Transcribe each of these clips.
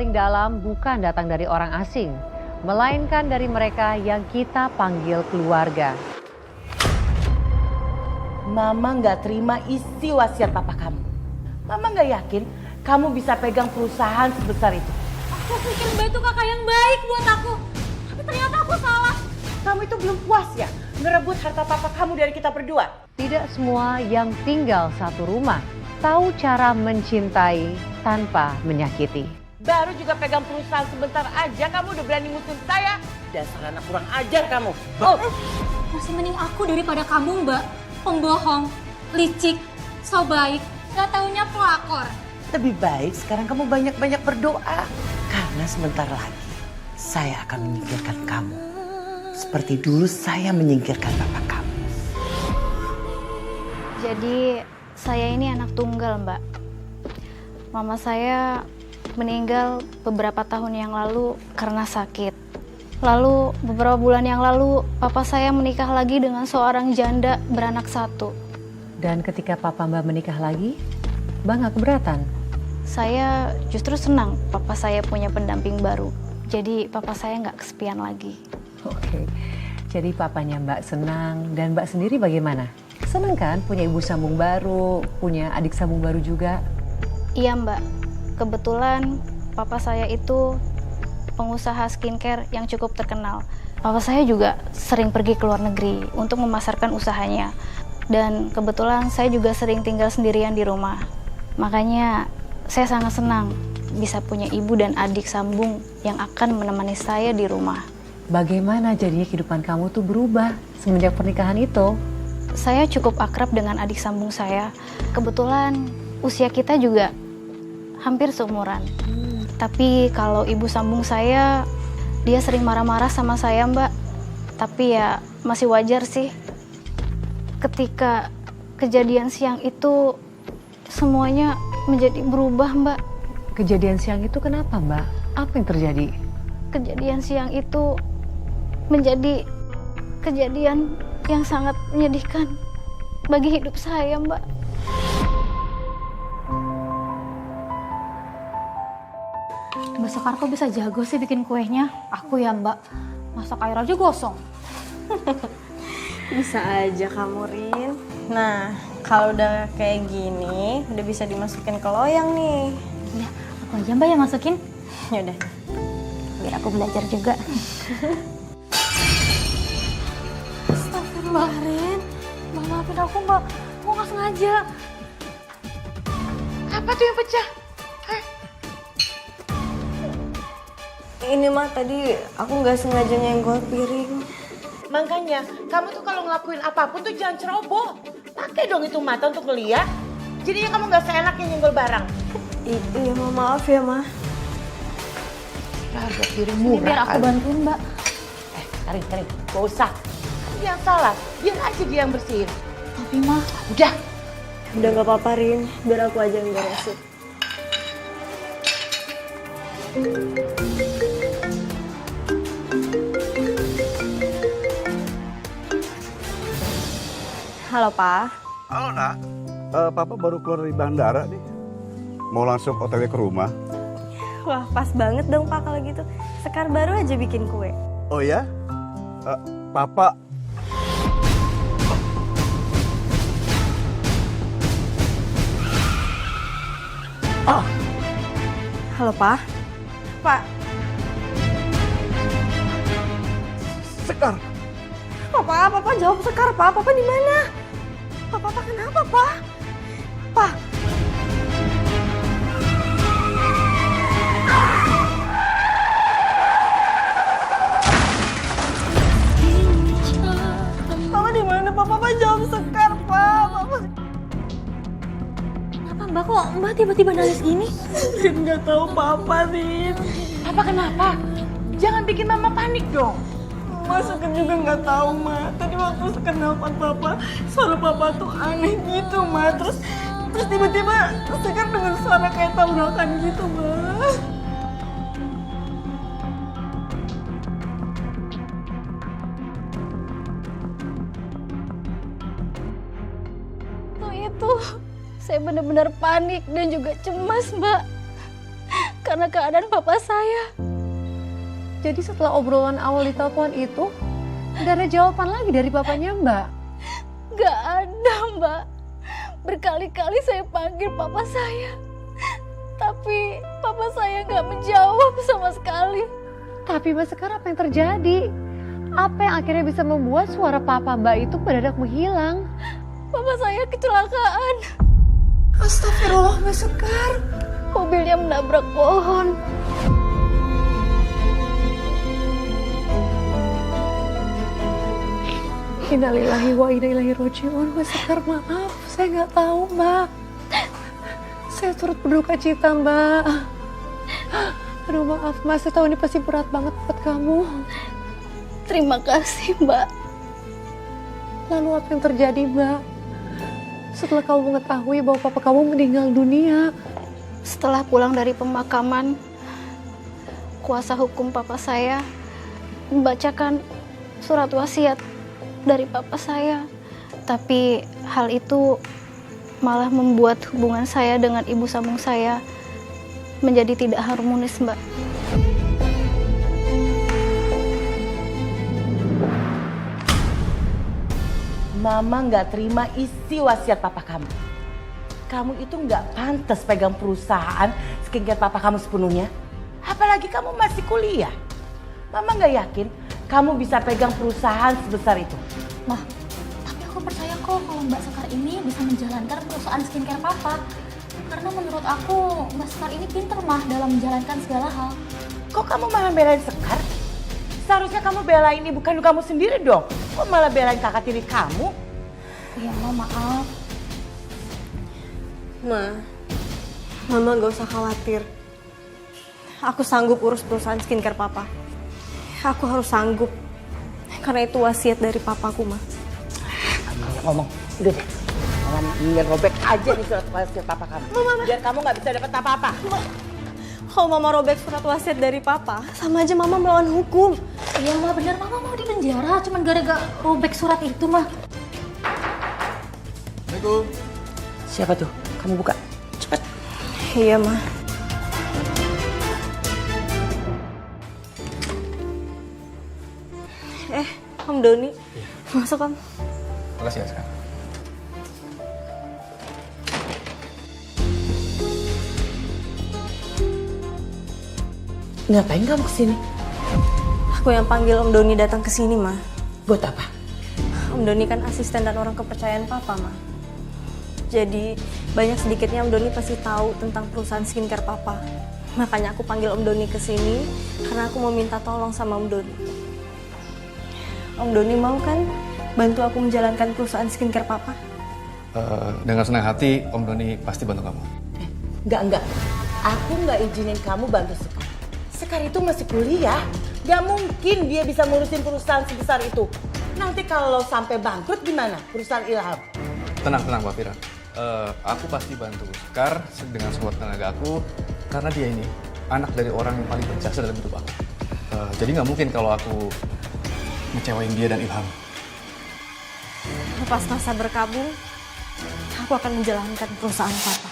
paling dalam bukan datang dari orang asing, melainkan dari mereka yang kita panggil keluarga. Mama nggak terima isi wasiat papa kamu. Mama nggak yakin kamu bisa pegang perusahaan sebesar itu. Aku pikir Mbak itu kakak yang baik buat aku. Tapi ternyata aku salah. Kamu itu belum puas ya ngerebut harta papa kamu dari kita berdua? Tidak semua yang tinggal satu rumah tahu cara mencintai tanpa menyakiti. Baru juga pegang perusahaan sebentar aja kamu udah berani musuhin saya. Dasar anak kurang ajar kamu. Masih mending aku daripada kamu, Mbak. Pembohong, licik, so baik, gak taunya pelakor. Lebih baik sekarang kamu banyak-banyak berdoa. Karena sebentar lagi saya akan menyingkirkan kamu. Seperti dulu saya menyingkirkan bapak kamu. Jadi saya ini anak tunggal, Mbak. Mama saya meninggal beberapa tahun yang lalu karena sakit. Lalu beberapa bulan yang lalu papa saya menikah lagi dengan seorang janda beranak satu. Dan ketika papa Mbak menikah lagi, Mbak nggak keberatan? Saya justru senang papa saya punya pendamping baru. Jadi papa saya nggak kesepian lagi. Oke, jadi papanya Mbak senang dan Mbak sendiri bagaimana? Senang kan punya ibu sambung baru, punya adik sambung baru juga? Iya, Mbak. Kebetulan papa saya itu pengusaha skincare yang cukup terkenal. Papa saya juga sering pergi ke luar negeri untuk memasarkan usahanya. Dan kebetulan saya juga sering tinggal sendirian di rumah. Makanya saya sangat senang bisa punya ibu dan adik sambung yang akan menemani saya di rumah. Bagaimana jadinya kehidupan kamu tuh berubah semenjak pernikahan itu? Saya cukup akrab dengan adik sambung saya. Kebetulan usia kita juga hampir seumuran. Tapi kalau ibu sambung saya, dia sering marah-marah sama saya, Mbak. Tapi ya masih wajar sih. Ketika kejadian siang itu semuanya menjadi berubah, Mbak. Kejadian siang itu kenapa, Mbak? Apa yang terjadi? Kejadian siang itu menjadi kejadian yang sangat menyedihkan bagi hidup saya, Mbak. Mbak Sekar kok bisa jago sih bikin kuenya? Aku ya, Mbak. Masak air aja gosong. Bisa aja kamu, Rin. Nah, kalau udah kayak gini, udah bisa dimasukin ke loyang nih. Ya, aku aja Mbak yang masukin. Yaudah. Biar aku belajar juga. Astagfirullah, Rin. Mbak, maafin aku, Mbak. Aku nggak sengaja. Apa tuh yang pecah? Ini mah tadi aku nggak sengaja nyenggol piring. Makanya kamu tuh kalau ngelakuin apapun tuh jangan ceroboh. Pakai dong itu mata untuk ngeliat. Jadinya kamu nggak seenaknya nyenggol barang. Iya, Ma, maaf ya, Ma. Harga piring Ini murah. biar aku bantuin, Mbak. Karin, gak usah. Yang salah, biar aja dia yang bersihin. Tapi, Ma, Udah. Udah nggak apa-apa, Rin. Biar aku aja yang beresin. Halo, Pa. Halo, Nak. Papa baru keluar dari bandara nih. Mau langsung OTW ke rumah. Wah, pas banget dong, Pak, kalau gitu. Sekar baru aja bikin kue. Oh ya? Papa... Halo, Pak. Pak. Sekar! Papa jawab Sekar, Pak. Papa di mana? Papa kenapa, Pak? Pak. Papa di mana, Pak? Papa jawab Sekar, Pak. Papa kenapa Mbak kok Mbak tiba-tiba nangis gini? Rin nggak tahu Papa, Rin. Apa kenapa? Jangan bikin mama panik dong. Ma, Sekar juga nggak tahu, Ma. Tadi waktu Sekar nelfon Papa, suara Papa tuh aneh gitu, Ma. Terus tiba-tiba Sekar dengar suara kayak tabrakan gitu, Ma. Waktu itu saya benar-benar panik dan juga cemas, Mbak. karena keadaan papa saya. Jadi setelah obrolan awal di telepon itu, nggak ada jawaban lagi dari papanya Mbak? Gak ada, Mbak. Berkali-kali saya panggil papa saya, tapi papa saya gak menjawab sama sekali. Tapi Mbak, sekarang apa yang terjadi? Apa yang akhirnya bisa membuat suara papa Mbak itu mendadak menghilang? Papa saya kecelakaan. Astagfirullah, Mbak Sekar. Mobilnya menabrak pohon. Innalillahi wa inna ilaihi raji'un. Mbak Sekar, maaf, saya nggak tahu Mbak. Saya turut berduka cita Mbak. Aduh maaf Mbak, saya tahu ini pasti berat banget buat kamu. Terima kasih, Mbak. Lalu apa yang terjadi Mbak? Setelah kamu mengetahui bahwa papa kamu meninggal dunia. Setelah pulang dari pemakaman, kuasa hukum papa saya membacakan surat wasiat dari papa saya. Tapi hal itu malah membuat hubungan saya dengan ibu sambung saya menjadi tidak harmonis, Mbak. Mama nggak terima isi wasiat papa kamu. Kamu itu nggak pantas pegang perusahaan skincare papa kamu sepenuhnya. Apalagi kamu masih kuliah. Mama nggak yakin kamu bisa pegang perusahaan sebesar itu. Mah, tapi aku percaya kok kalau Mbak Sekar ini bisa menjalankan perusahaan skincare papa. Karena menurut aku Mbak Sekar ini pinter mah dalam menjalankan segala hal. Kok kamu malah belain Sekar? Seharusnya kamu belain ibu kandung kamu sendiri dong. Kok malah belain kakak tiri kamu? Iya, Ma, maaf. Mama gak usah khawatir. Aku sanggup urus perusahaan skincare papa. Aku harus sanggup. Karena itu wasiat dari papaku, Ma. Ngomong, udah deh. Mama ingin robek aja nih surat wasiat papa kamu. Biar kamu nggak bisa dapat apa-apa. Kalau Mama robek surat wasiat dari papa, sama aja Mama melawan hukum. Iya, Ma, bener. Mama mau di penjara cuman gara-gara robek surat itu, Ma. Assalamualaikum. Siapa tuh? Kamu buka. Cepet. Iya, Ma. Om Doni. Masuk, Om. Makasih ya sekarang. Ngapain kamu kesini? Aku yang panggil Om Doni datang ke sini, Ma. Buat apa? Om Doni kan asisten dan orang kepercayaan papa, Ma. Jadi banyak sedikitnya Om Doni pasti tahu tentang perusahaan skincare papa. Makanya aku panggil Om Doni ke sini karena aku mau minta tolong sama Om Doni. Om Doni mau kan bantu aku menjalankan perusahaan skincare papa? Dengan senang hati, Om Doni pasti bantu kamu. Enggak. Aku nggak izinin kamu bantu Sekar. Sekar itu masih kuliah. Gak mungkin dia bisa ngurusin perusahaan sebesar itu. Nanti kalau sampai bangkrut gimana perusahaan Ilham? Tenang, Mbak Fira. Aku pasti bantu Sekar dengan sekuat tenaga aku, karena dia ini anak dari orang yang paling berjasa dalam hidup aku. Jadi nggak mungkin kalau aku ngecewain dia dan Ilham. Lepas masa berkabung, aku akan menjalankan perusahaan papa.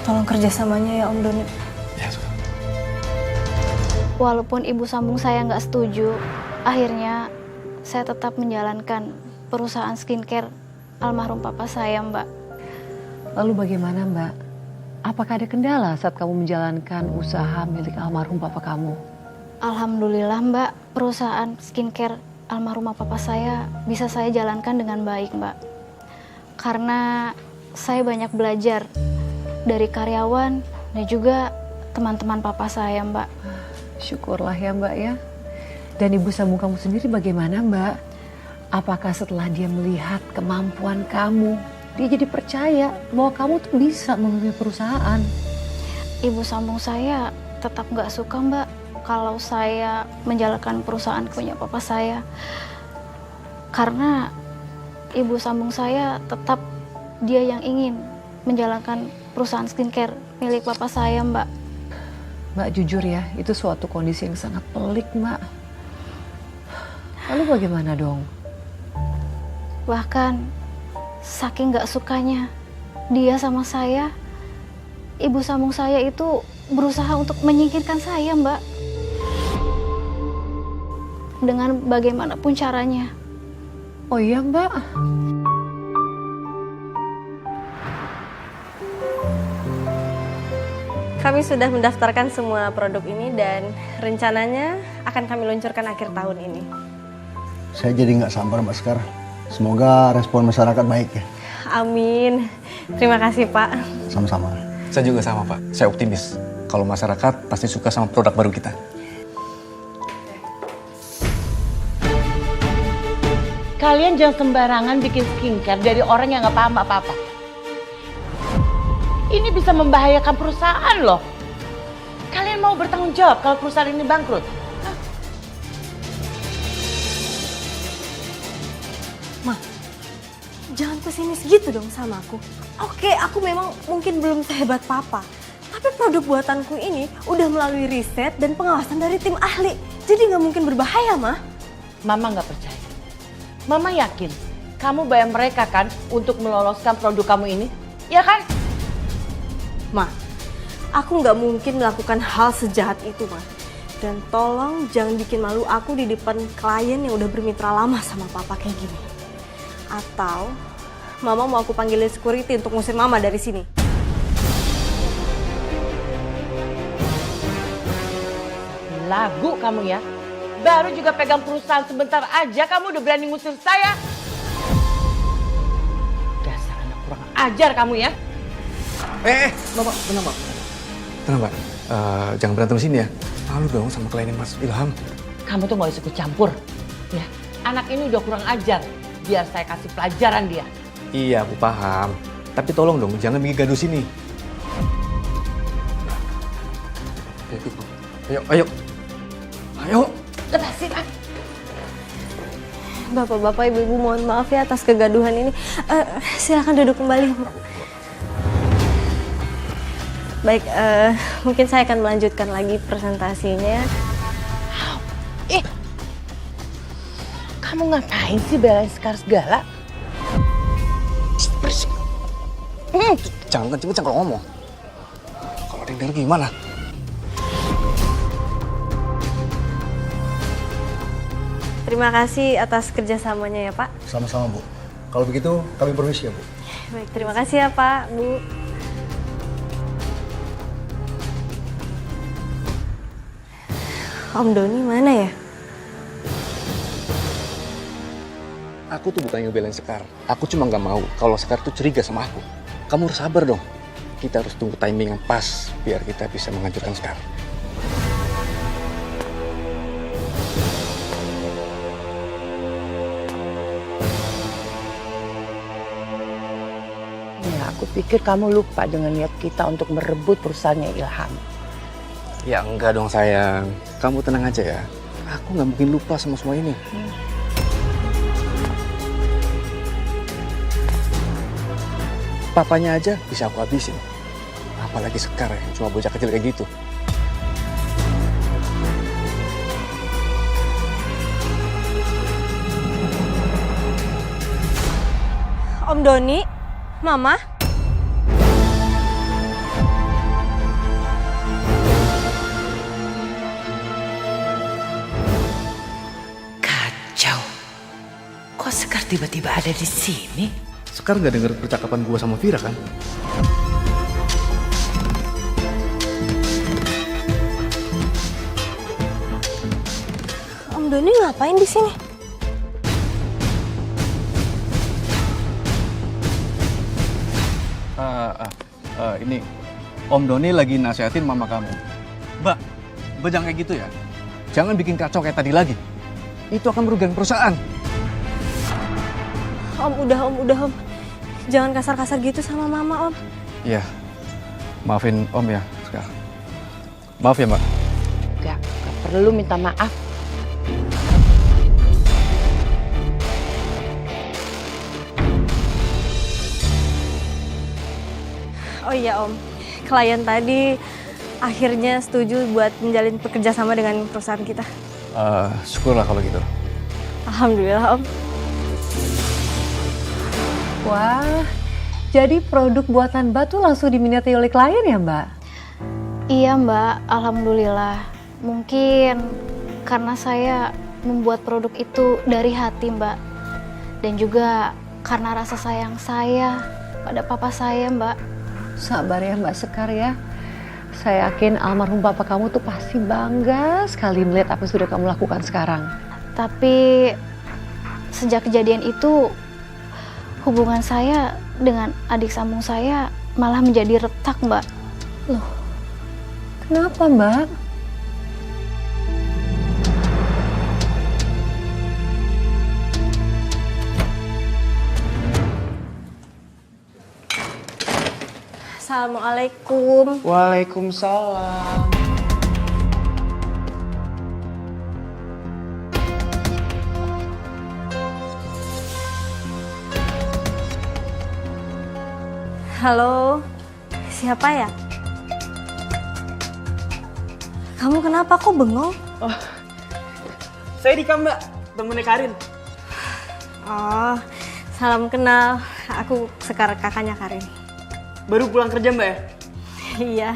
Tolong kerjasamanya ya Om Doni. Ya, sudah. Walaupun ibu sambung saya nggak setuju, akhirnya saya tetap menjalankan perusahaan skincare almarhum papa saya, Mbak. Lalu bagaimana Mbak? Apakah ada kendala saat kamu menjalankan usaha milik almarhum papa kamu? Alhamdulillah, Mbak, perusahaan skincare almarhum papa saya bisa saya jalankan dengan baik, Mbak. Karena saya banyak belajar dari karyawan dan juga teman-teman papa saya, Mbak. Syukurlah ya Mbak ya. Dan ibu sambung kamu sendiri bagaimana Mbak? Apakah setelah dia melihat kemampuan kamu, dia jadi percaya bahwa kamu tuh bisa memimpin perusahaan? Ibu sambung saya tetap nggak suka, Mbak, kalau saya menjalankan perusahaan punya papa saya. Karena ibu sambung saya tetap dia yang ingin menjalankan perusahaan skincare milik papa saya, Mbak. Mbak jujur ya, itu suatu kondisi yang sangat pelik Mbak. Lalu bagaimana dong? Bahkan saking gak sukanya dia sama saya, ibu sambung saya itu berusaha untuk menyingkirkan saya, Mbak. Dengan bagaimanapun caranya. Oh iya, Mbak. Kami sudah mendaftarkan semua produk ini dan rencananya akan kami luncurkan akhir tahun ini. Saya jadi nggak sabar Mbak Sekar. Semoga respon masyarakat baik ya. Amin. Terima kasih, Pak. Sama-sama. Saya juga sama, Pak. Saya optimis kalau masyarakat pasti suka sama produk baru kita. Kalian jangan sembarangan bikin skincare dari orang yang nggak paham apa-apa. Ini bisa membahayakan perusahaan loh. Kalian mau bertanggung jawab kalau perusahaan ini bangkrut? Jangan pesimis gitu dong sama aku. Oke, aku memang mungkin belum sehebat papa. Tapi produk buatanku ini udah melalui riset dan pengawasan dari tim ahli. Jadi nggak mungkin berbahaya, Mah. Mama nggak percaya. Mama yakin kamu bayar mereka kan untuk meloloskan produk kamu ini? Ya kan? Ma, aku nggak mungkin melakukan hal sejahat itu, Ma. Dan tolong jangan bikin malu aku di depan klien yang udah bermitra lama sama papa kayak gini. Atau Mama mau aku panggilin security untuk ngusir Mama dari sini. Lagu kamu ya. Baru juga pegang perusahaan sebentar aja kamu udah berani ngusir saya. Dasar anak kurang ajar kamu ya. Mbak, tenang, Mbak. Tenang, Mbak. Jangan berantem sini ya. Malu dong sama kliennya Mas Ilham. Kamu tuh mau ikut campur. Ya, anak ini udah kurang ajar. Biar saya kasih pelajaran dia. Iya, aku paham. Tapi tolong dong, jangan bikin gaduh sini. Ayo. Lepasin, ah. Bapak-bapak, ibu-ibu mohon maaf ya atas kegaduhan ini. Silakan duduk kembali. Baik, mungkin saya akan melanjutkan lagi presentasinya. Kamu ngapain sih belain Sekar segala? Jangan kenceng-kenceng kalau ngomong. Kalau ada yang denger gimana? Terima kasih atas kerjasamanya ya Pak. Sama-sama Bu. Kalau begitu kami permisi ya Bu. Baik, terima kasih ya Pak, Bu. Om Doni mana ya? Aku tuh bukan yang belain Sekar. Aku cuma nggak mau kalau Sekar tuh curiga sama aku. Kamu harus sabar dong. Kita harus tunggu timing yang pas biar kita bisa menghancurkan Sekar. Ya, aku pikir kamu lupa dengan niat kita untuk merebut perusahaannya Ilham. Ya enggak dong sayang. Kamu tenang aja ya. Aku nggak mungkin lupa sama semua ini. Papanya aja bisa aku habisin. Apalagi Sekar ya, cuma bocah kecil kayak gitu. Om Doni, Mama. Kacau. Kok Sekar tiba-tiba ada di sini? Sekar nggak denger percakapan gua sama Vira kan? Om Doni ngapain di sini? Ini Om Doni lagi nasihatin mama kamu. Mbak jangan kayak gitu ya. Jangan bikin kacau kayak tadi lagi. Itu akan merugikan perusahaan. Om, udah Om. Jangan kasar-kasar gitu sama Mama, Om. Iya. Maafin Om ya, Sekar. Maaf ya, Mbak. Gak perlu minta maaf. Oh iya Om, klien tadi akhirnya setuju buat menjalin pekerjasama dengan perusahaan kita. Syukurlah kalau gitu. Alhamdulillah Om. Wah, jadi produk buatan Mbak tuh langsung diminati oleh klien ya Mbak? Iya Mbak, alhamdulillah. Mungkin karena saya membuat produk itu dari hati Mbak. Dan juga karena rasa sayang saya pada papa saya Mbak. Sabar ya Mbak Sekar ya. Saya yakin almarhum papa kamu tuh pasti bangga sekali melihat apa yang sudah kamu lakukan sekarang. Tapi sejak kejadian itu hubungan saya dengan adik sambung saya malah menjadi retak Mbak. Loh, kenapa Mbak? Assalamualaikum. Waalaikumsalam. Halo, siapa ya? Kamu kenapa kok bengong? Saya Dika Mbak, temennya Karin. Oh, salam kenal. Aku Sekar, kakaknya Karin. Baru pulang kerja Mbak ya? Iya.